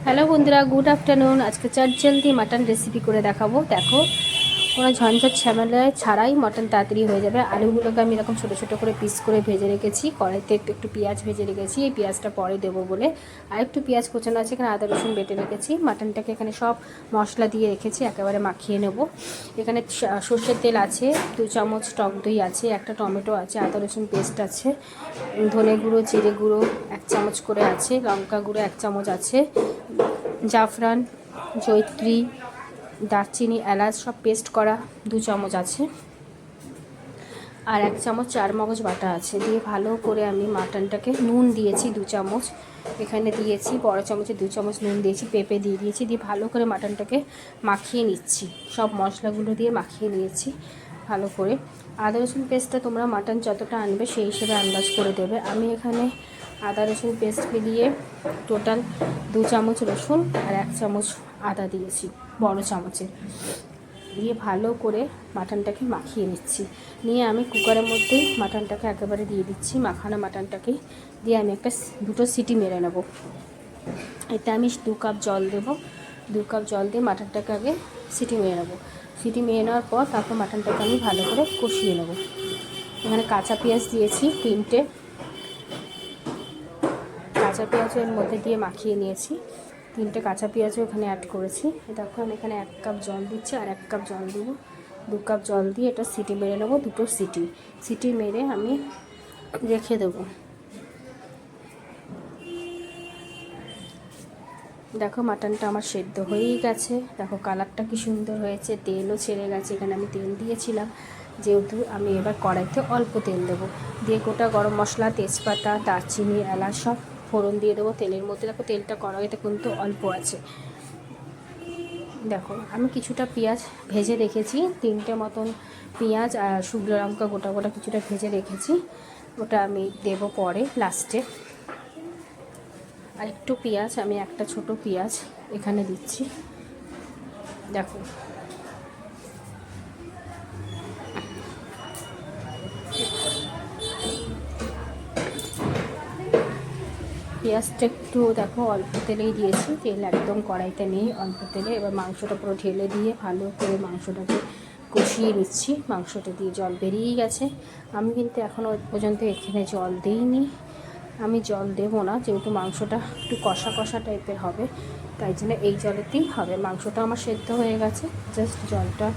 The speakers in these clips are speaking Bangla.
হ্যালো বন্ধুরা, গুড আফটারনুন। আজকে চটজলদি মাটন রেসিপি করে দেখাবো। দেখো, কোনো ঝঞ্ঝট ঝামেলা ছাড়াই মাটন তাড়াতাড়ি হয়ে যাবে। আলুগুলোকে আমি এরকম ছোটো ছোটো করে পিস করে ভেজে রেখেছি। কড়াইতে একটু পেঁয়াজ ভেজে রেখেছি, এই পেঁয়াজটা পরে দেবো বলে। আর একটু পেঁয়াজ কোচানো আছে, এখানে আদা রসুন বেটে রেখেছি। মাটনটাকে এখানে সব মশলা দিয়ে রেখেছি, একেবারে মাখিয়ে নেব। এখানে সর্ষের তেল আছে, 2 চামচ টক দই আছে, একটা টমেটো আছে, আদা রসুন পেস্ট আছে, ধনে গুঁড়ো জিরে গুঁড়ো 1 চামচ করে আছে, লঙ্কা গুঁড়ো 1 চামচ আছে, জাফরান, জয়িত্রী, দারচিনি, এলাচ সব পেস্ট করা 2 চামচ আছে, আর 1 চামচ চারমগজ বাটা আছে। দিয়ে ভালো করে আমি মাটনটাকে নুন দিয়েছি 2 চামচ, এখানে দিয়েছি বড় চামচে 2 চামচ নুন দিয়েছি, পেঁপে দিয়ে দিয়েছি। দিয়ে ভালো করে মাটনটাকে মাখিয়ে নিচ্ছি, সব মশলাগুলো দিয়ে মাখিয়ে নিয়েছি ভালো করে। আদা রসুন পেস্টটা তোমরা মাটন যতটা আনবে সেই হিসেবে আন্দাজ করে দেবে। আমি এখানে আদা রসুন পেস্ট মিলিয়ে টোটাল 2 চামচ রসুন আর 1 চামচ আদা দিয়েছি বড় চামচে। দিয়ে ভালো করে মাটনটাকে মাখিয়ে নিচ্ছি। নিয়ে আমি কুকারের মধ্যেই মাটনটাকে একেবারে দিয়ে দিচ্ছি, মাখানো মাটনটাকে দিয়ে আমি দুটো সিটি মেরে নেব। এতে আমি 2 কাপ জল দেব, 2 কাপ জল দিয়ে মাটনটাকে আগে সিটি মেরে নেব। সিটি মেরে নেওয়ার পর তারপর মাটনটাকে আমি ভালো করে কষিয়ে নেব। এখানে কাঁচা পেঁয়াজ দিয়েছি 3টে, কাঁচা পেঁয়াজের মধ্যে দিয়ে মাখিয়ে নিয়েছি। 3টে কাঁচা পেঁয়াজও এখানে অ্যাড করেছি। দেখো আমি এখানে 1 কাপ জল দিচ্ছি, আর 1 কাপ জল দেবো। 2 কাপ জল দিয়ে এটা সিটি মেরে নেবো, দুটো সিটি মেরে আমি রেখে দেবো। দেখো মাটনটা আমার সেদ্ধ হয়েই গেছে। দেখো কালারটা কি সুন্দর হয়েছে, তেলও ছেড়ে গেছে। এখানে আমি তেল দিয়েছিলাম, যেহেতু আমি এবার কড়াইতে অল্প তেল দেবো। দিয়ে গোটা গরম মশলা, তেজপাতা, দারচিনি, এলাচ সব ফোড়ন দিয়ে দেবো তেলের মধ্যে। দেখো তেলটা কড়াইতে কিন্তু অল্প আছে। দেখো আমি কিছুটা পেঁয়াজ ভেজে রেখেছি, 3টে মতন পেঁয়াজ আর শুকনো লঙ্কা গোটা গোটা কিছুটা ভেজে রেখেছি, ওটা আমি দেবো পরে লাস্টে। আর একটু পেঁয়াজ, আমি একটা ছোট পেঁয়াজ এখানে দিচ্ছি। দেখো পেঁয়াজটা একটু দেখো অল্প তেলেই দিয়েছি, তেল একদম কড়াইতে নেই, অল্প তেলে। এবার মাংসটা পুরো ঢেলে দিয়ে ভালো করে মাংসটাকে কষিয়ে নিচ্ছি। মাংসটা দিয়ে জল বেরিয়ে গেছে। আমি কিন্তু এখনও পর্যন্ত এখানে জল দিইনি, আমি জল দেবো না, যেহেতু মাংসটা একটু কষা কষা টাইপের হবে, তাই জন্য এই জলেতেই হবে। মাংসটা আমার সেদ্ধ হয়ে গেছে, জাস্ট জলটা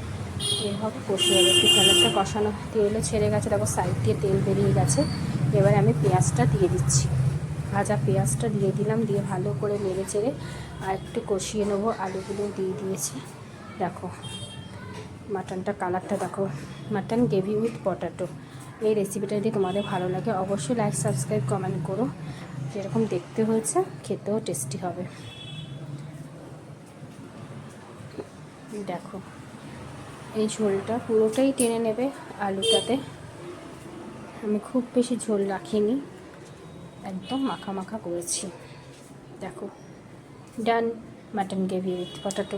এভাবে কষিয়ে হবে। একটু তেলটা কষানো, তেলও ছেড়ে গেছে, দেখো সাইড দিয়ে তেল বেরিয়ে গেছে। এবার আমি পেঁয়াজটা দিয়ে দিচ্ছি, ভাজা পেঁয়াজটা দিয়ে দিলাম। দিয়ে ভালো করে নেড়ে চেড়ে আর একটু কষিয়ে নেবো। আলুগুলো দিয়ে দিয়েছি। দেখো মাটনটা কালারটা দেখো, মাটন গ্রেভি উইথ পটাটো। এই রেসিপিটা যদি তোমাদের ভালো লাগে অবশ্যই লাইক, সাবস্ক্রাইব, কমেন্ট করো। যেরকম দেখতে হয়েছে খেতেও টেস্টি হবে। দেখো এই ঝোলটা পুরোটাই টেনে নেবে আলুটাতে। আমি খুব বেশি ঝোল রাখিনি, একদম মাখা মাখা করেছি। দেখো ডান মাটন গ্রেভি উইথ পটাটো।